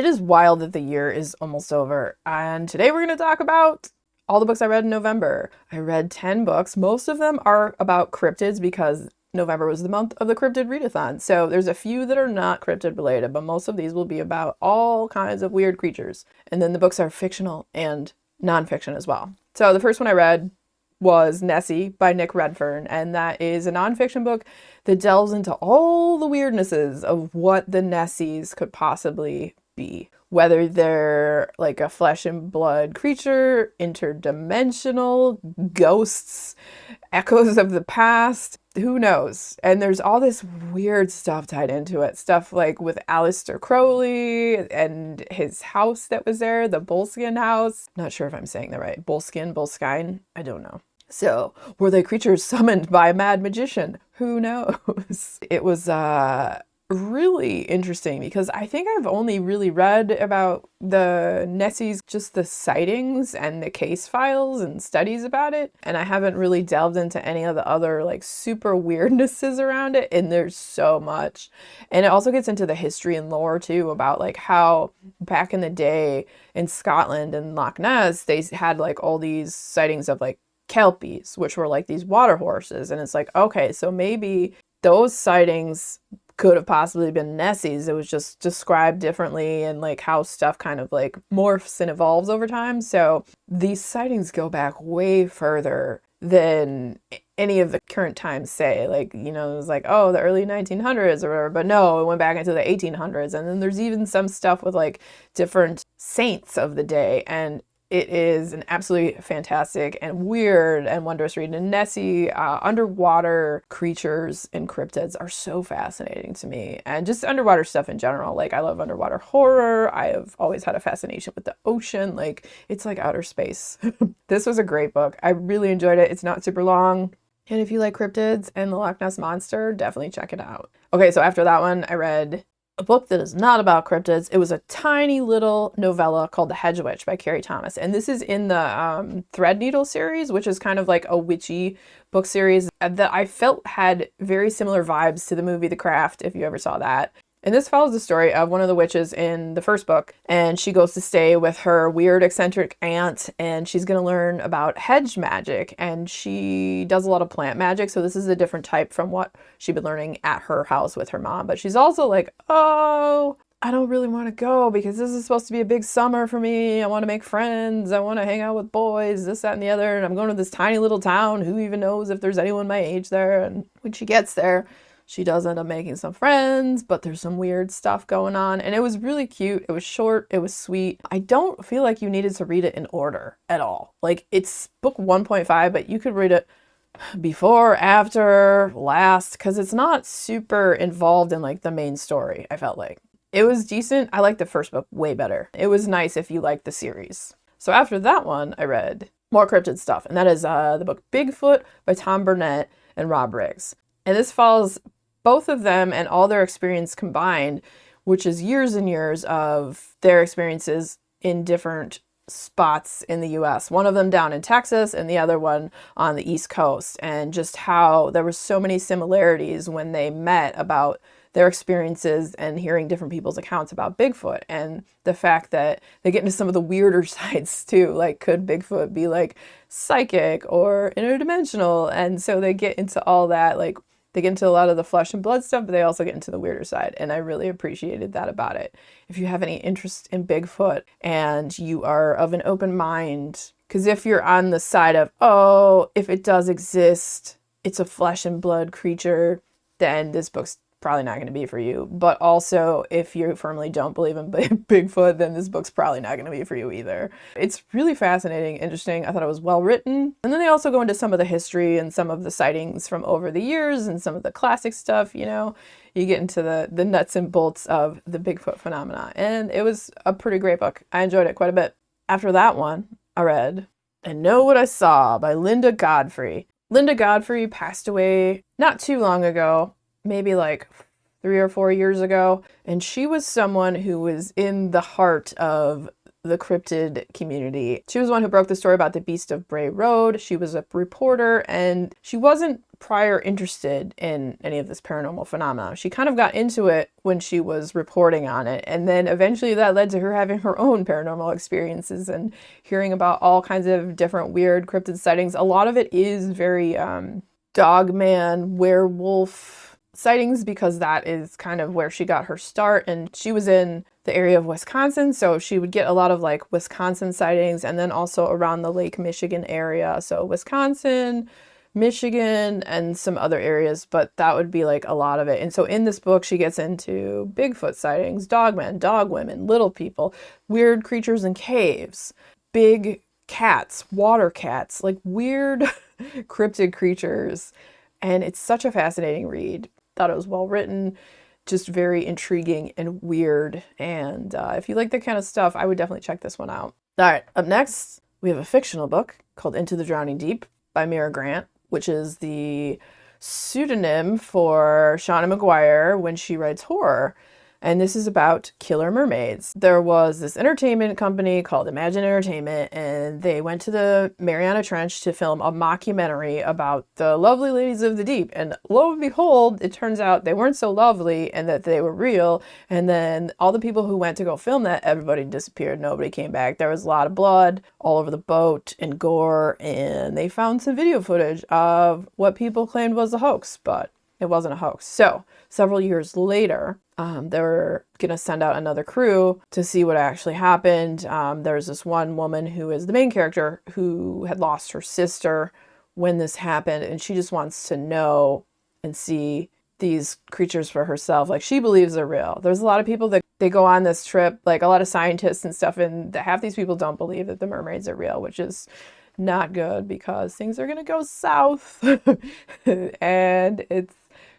It is wild that the year is almost over, and today we're going to talk about all the books I read in November. I read 10 books. Most of them are about cryptids because November was the month of the cryptid readathon. So there's a few that are not cryptid related, but most of these will be about all kinds of weird creatures. And then the books are fictional and nonfiction as well. So the first one I read was Nessie by Nick Redfern, and that is a nonfiction book that delves into all the weirdnesses of what the Nessies could possibly be. Whether they're like a flesh and blood creature, interdimensional, ghosts, echoes of the past, who knows? And there's all this weird stuff tied into it. Stuff like with Aleister Crowley and his house that was there, the Boleskine house. Not sure if I'm saying that right. Boleskine? I don't know. So, were they creatures summoned by a mad magician? Who knows? It was really interesting because I think I've only really read about the Nessies, just the sightings and the case files and studies about it. And I haven't really delved into any of the other like super weirdnesses around it. And there's so much. And it also gets into the history and lore too about like how back in the day in Scotland and Loch Ness, they had like all these sightings of like kelpies, which were like these water horses. And it's like, okay, so maybe those sightings could have possibly been Nessies. It was just described differently and like how stuff kind of like morphs and evolves over time. So these sightings go back way further than any of the current times say. Like, you know, it was like, oh, the early 1900s or whatever. But no, it went back into the 1800s. And then there's even some stuff with like different saints of the day. And it is an absolutely fantastic and weird and wondrous read. And Nessie, underwater creatures and cryptids are so fascinating to me. And just underwater stuff in general. Like, I love underwater horror. I have always had a fascination with the ocean. Like, it's like outer space. This was a great book. I really enjoyed it. It's not super long. And if you like cryptids and the Loch Ness Monster, definitely check it out. Okay, so after that one, I read a book that is not about cryptids. It was a tiny little novella called The Hedge Witch by Carrie Thomas. And this is in the Threadneedle series, which is kind of like a witchy book series that I felt had very similar vibes to the movie The Craft, if you ever saw that. And this follows the story of one of the witches in the first book, and she goes to stay with her weird, eccentric aunt, and she's going to learn about hedge magic, and she does a lot of plant magic, so this is a different type from what she'd been learning at her house with her mom. But she's also like, oh, I don't really want to go because this is supposed to be a big summer for me. I want to make friends. I want to hang out with boys, this, that, and the other, and I'm going to this tiny little town. Who even knows if there's anyone my age there? And when she gets there, she does end up making some friends, but there's some weird stuff going on. And it was really cute. It was short. It was sweet. I don't feel like you needed to read it in order at all. Like, it's book 1.5, but you could read it before, after, last, because it's not super involved in like the main story, I felt like. It was decent. I liked the first book way better. It was nice if you liked the series. So after that one, I read more cryptid stuff. And that is the book Bigfoot by Tom Burnette and Rob Riggs. And this follows both of them and all their experience combined, which is years and years of their experiences in different spots in the US. One of them down in Texas and the other one on the East Coast. And just how there were so many similarities when they met about their experiences and hearing different people's accounts about Bigfoot. And the fact that they get into some of the weirder sides too. Like, could Bigfoot be like psychic or interdimensional? And so they get into all that, like, they get into a lot of the flesh and blood stuff, but they also get into the weirder side. And I really appreciated that about it. If you have any interest in Bigfoot and you are of an open mind, because if you're on the side of, oh, if it does exist, it's a flesh and blood creature, then this book's probably not going to be for you. But also, if you firmly don't believe in Bigfoot, then this book's probably not going to be for you either. It's really fascinating, interesting. I thought it was well written. And then they also go into some of the history and some of the sightings from over the years and some of the classic stuff, you know. You get into the nuts and bolts of the Bigfoot phenomena. And it was a pretty great book. I enjoyed it quite a bit. After that one, I read And Know What I Saw by Linda Godfrey. Linda Godfrey passed away not too long ago, maybe like 3 or 4 years ago. And she was someone who was in the heart of the cryptid community. She was the one who broke the story about the Beast of Bray Road. She was a reporter, and she wasn't prior interested in any of this paranormal phenomena. She kind of got into it when she was reporting on it, and then eventually that led to her having her own paranormal experiences and hearing about all kinds of different weird cryptid sightings. A lot of it is very dogman, werewolf sightings, because that is kind of where she got her start, and she was in the area of Wisconsin, so she would get a lot of like Wisconsin sightings, and then also around the Lake Michigan area, so Wisconsin, Michigan, and some other areas, but that would be like a lot of it. And so in this book she gets into Bigfoot sightings, dogmen, dog women, little people, weird creatures in caves, big cats, water cats, like weird cryptid creatures, and it's such a fascinating read. Thought it was well written, just very intriguing and weird, and if you like that kind of stuff, I would definitely check this one out. All right, up next we have a fictional book called Into the Drowning Deep by Mira Grant, which is the pseudonym for Shauna McGuire when she writes horror. And this is about killer mermaids. There was this entertainment company called Imagine Entertainment, and they went to the Mariana Trench to film a mockumentary about the lovely ladies of the deep. And lo and behold, it turns out they weren't so lovely and that they were real. And then all the people who went to go film that, everybody disappeared. Nobody came back. There was a lot of blood all over the boat and gore, and they found some video footage of what people claimed was a hoax, but it wasn't a hoax. So several years later, they were going to send out another crew to see what actually happened. There's this one woman who is the main character who had lost her sister when this happened, and she just wants to know and see these creatures for herself. Like, she believes they're real. There's a lot of people that they go on this trip, like a lot of scientists and stuff, and half these people don't believe that the mermaids are real, which is not good because things are going to go south. And it's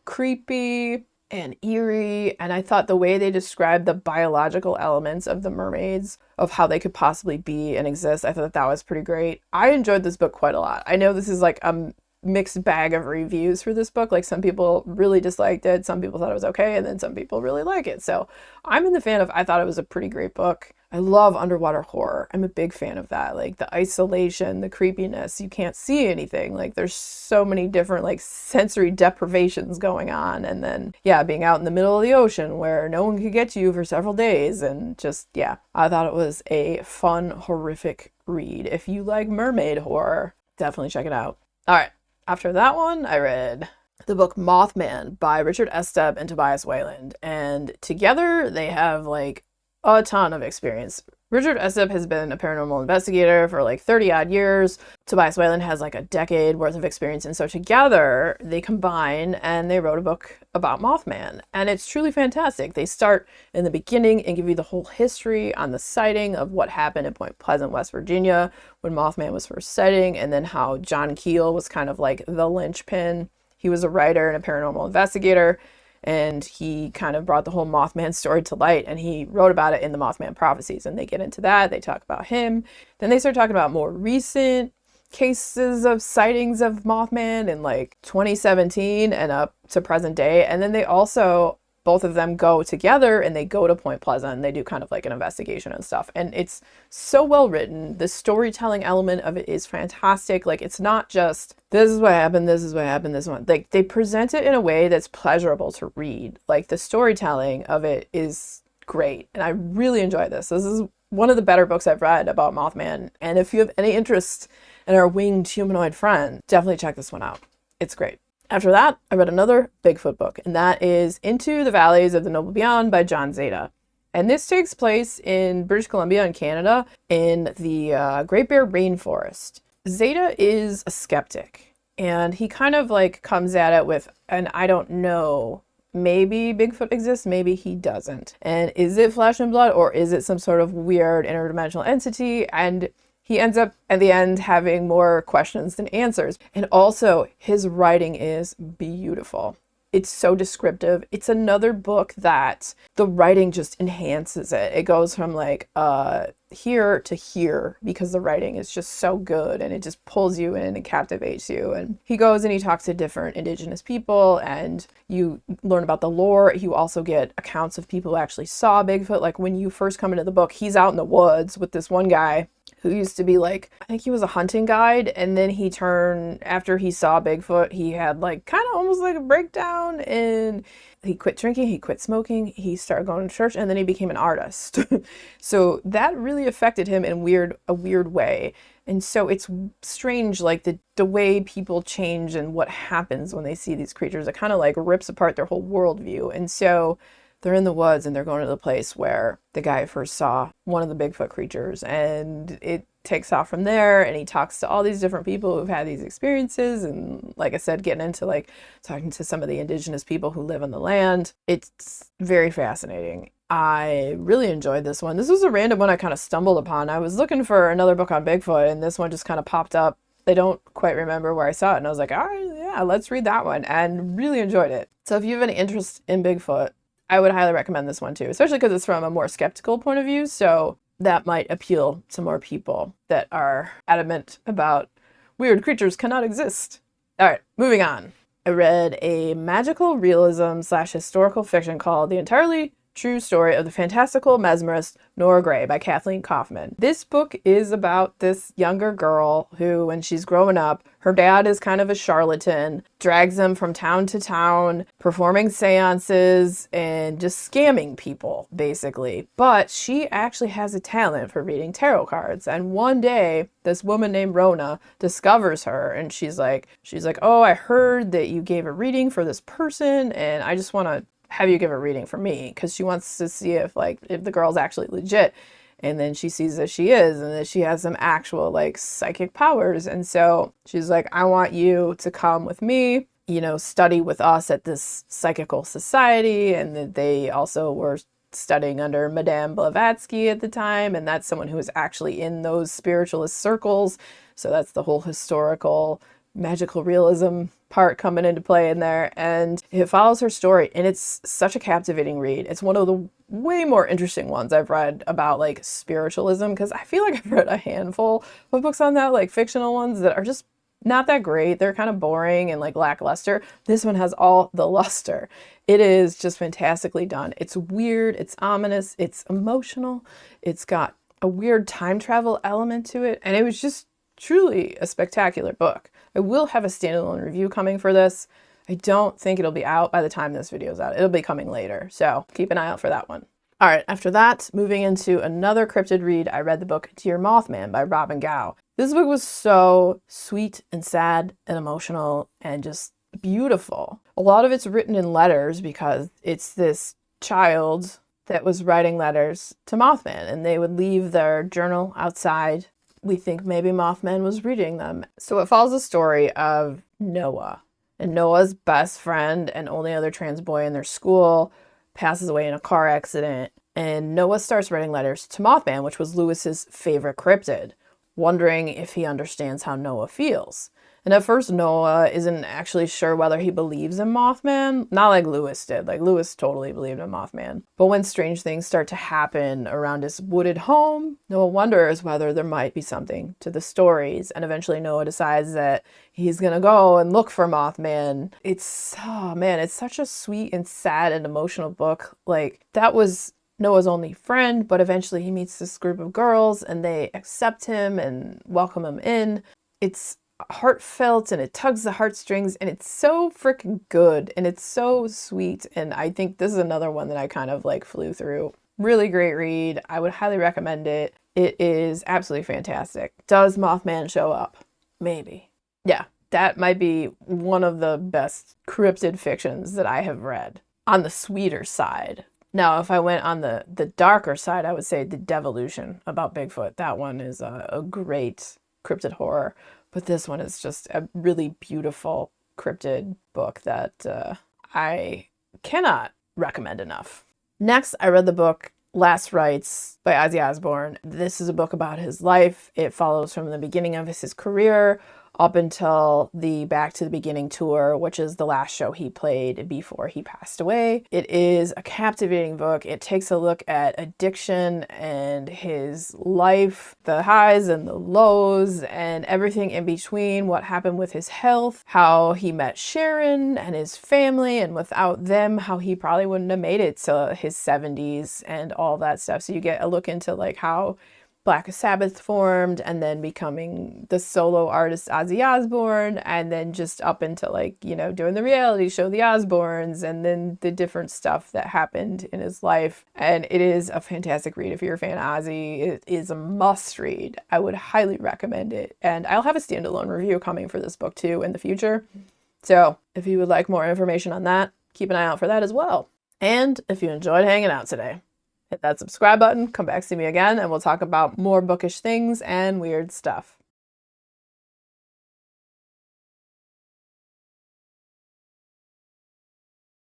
creepy and eerie, and I thought the way they described the biological elements of the mermaids, of how they could possibly be and exist, I thought that was pretty great. I enjoyed this book quite a lot. I know this is like a mixed bag of reviews for this book. Like, some people really disliked it, some people thought it was okay, and then some people really like it. So I'm in the fan of, I thought it was a pretty great book. I love underwater horror. I'm a big fan of that. Like, the isolation, the creepiness, you can't see anything. Like, there's so many different like sensory deprivations going on. And then, yeah, being out in the middle of the ocean where no one could get to you for several days. And just, yeah, I thought it was a fun, horrific read. If you like mermaid horror, definitely check it out. All right. After that one, I read the book Mothman by Richard Estep and Tobias Wayland. And together they have like a ton of experience. Richard Estep has been a paranormal investigator for like 30 odd years. Tobias Wayland has like a decade worth of experience. And so together they combine and they wrote a book about Mothman. And it's truly fantastic. They start in the beginning and give you the whole history on the sighting of what happened in Point Pleasant, West Virginia, when Mothman was first sighting, and then how John Keel was kind of like the linchpin. He was a writer and a paranormal investigator, and he kind of brought the whole Mothman story to light, and he wrote about it in the Mothman Prophecies, and they get into that. They talk about him. Then they start talking about more recent cases of sightings of Mothman in like 2017 and up to present day. And then they also, both of them go together and they go to Point Pleasant and they do kind of like an investigation and stuff. And it's so well written. The storytelling element of it is fantastic. Like, it's not just, this is what happened, this is what happened, this one. Like, they present it in a way that's pleasurable to read. Like, the storytelling of it is great. And I really enjoy this. This is one of the better books I've read about Mothman. And if you have any interest in our winged humanoid friend, definitely check this one out. It's great. After that, I read another Bigfoot book, and that is Into the Valleys of the Noble Beyond by John Zeta. And this takes place in British Columbia in Canada in the Great Bear Rainforest. Zeta is a skeptic, and he kind of like comes at it with an I don't know. Maybe Bigfoot exists, maybe he doesn't. And is it flesh and blood, or is it some sort of weird interdimensional entity? And he ends up at the end having more questions than answers. And also, his writing is beautiful. It's so descriptive. It's another book that the writing just enhances it. It goes from like here to here because the writing is just so good, and it just pulls you in and captivates you. And he goes and he talks to different indigenous people, and you learn about the lore. You also get accounts of people who actually saw Bigfoot. Like, when you first come into the book, he's out in the woods with this one guy, who used to be like, I think he was a hunting guide, and then he turned, after he saw Bigfoot, he had like kind of almost like a breakdown, and he quit drinking, he quit smoking, he started going to church, and then he became an artist. So that really affected him in a weird way. And so it's strange, like the way people change and what happens when they see these creatures. It kind of like rips apart their whole worldview. And so they're in the woods and they're going to the place where the guy first saw one of the Bigfoot creatures, and it takes off from there, and he talks to all these different people who've had these experiences, and like I said, getting into like talking to some of the indigenous people who live on the land. It's very fascinating. I really enjoyed this one. This was a random one I kind of stumbled upon. I was looking for another book on Bigfoot, and this one just kind of popped up. I don't quite remember where I saw it, and I was like, all right, yeah, let's read that one, and really enjoyed it. So if you have any interest in Bigfoot, I would highly recommend this one too, especially because it's from a more skeptical point of view, so that might appeal to more people that are adamant about weird creatures cannot exist. All right, moving on. I read a magical realism / historical fiction called The Entirely True Story of the Fantastical Mesmerist Nora Gray by Kathleen Kaufman. This book is about this younger girl who, when she's growing up, her dad is kind of a charlatan, drags them from town to town, performing seances and just scamming people, basically. But she actually has a talent for reading tarot cards. And one day, this woman named Rona discovers her, and she's like, oh, I heard that you gave a reading for this person, and I just want to have you give a reading for me, because she wants to see if the girl's actually legit. And then she sees that she is, and that she has some actual like psychic powers. And so she's like, I want you to come with me, study with us at this psychical society. And that they also were studying under Madame Blavatsky at the time, and that's someone who was actually in those spiritualist circles. So that's the whole historical magical realism part coming into play in there, and it follows her story, and it's such a captivating read. It's one of the way more interesting ones I've read about like spiritualism, because I feel like I've read a handful of books on that, like fictional ones that are just not that great. They're kind of boring and like lackluster. This one has all the luster. It is just fantastically done. It's weird, it's ominous, it's emotional, it's got a weird time travel element to it, and it was just truly a spectacular book. I will have a standalone review coming for this. I don't think it'll be out by the time this video is out. It'll be coming later, so keep an eye out for that one. All right, after that, moving into another cryptid read, I read the book Dear Mothman by Robin Gao. This book was so sweet and sad and emotional and just beautiful. A lot of it's written in letters, because it's this child that was writing letters to Mothman, and they would leave their journal outside. We think maybe Mothman was reading them. So it follows the story of Noah. And Noah's best friend and only other trans boy in their school passes away in a car accident. And Noah starts writing letters to Mothman, which was Lewis's favorite cryptid, wondering if he understands how Noah feels. And at first, Noah isn't actually sure whether he believes in Mothman. Not like Lewis did. Like, Lewis totally believed in Mothman. But when strange things start to happen around his wooded home, Noah wonders whether there might be something to the stories. And eventually Noah decides that he's gonna go and look for Mothman. It's, oh man, it's such a sweet and sad and emotional book. Like, that was Noah's only friend, but eventually he meets this group of girls and they accept him and welcome him in. It's heartfelt and it tugs the heartstrings, and it's so freaking good and it's so sweet. And I think this is another one that I kind of like flew through. Really great read. I would highly recommend it. It is absolutely fantastic. Does Mothman show up? Maybe. Yeah, that might be one of the best cryptid fictions that I have read on the sweeter side. Now, if I went on the darker side, I would say The Devolution about Bigfoot. That one is a great cryptid horror. But this one is just a really beautiful cryptid book that I cannot recommend enough. Next, I read the book Last Rites by Ozzy Osbourne. This is a book about his life. It follows from the beginning of his career up until the Back to the Beginning tour, which is the last show he played before he passed away. It is a captivating book. It takes a look at addiction and his life, the highs and the lows and everything in between, what happened with his health, how he met Sharon and his family, and without them, how he probably wouldn't have made it to his 70s and all that stuff. So you get a look into like how Black Sabbath formed, and then becoming the solo artist Ozzy Osbourne, and then just up into like, you know, doing the reality show The Osbournes, and then the different stuff that happened in his life. And it is a fantastic read if you're a fan of Ozzy. It is a must read. I would highly recommend it. And I'll have a standalone review coming for this book too in the future. So if you would like more information on that, keep an eye out for that as well. And if you enjoyed hanging out today, hit that subscribe button, come back see me again, and we'll talk about more bookish things and weird stuff.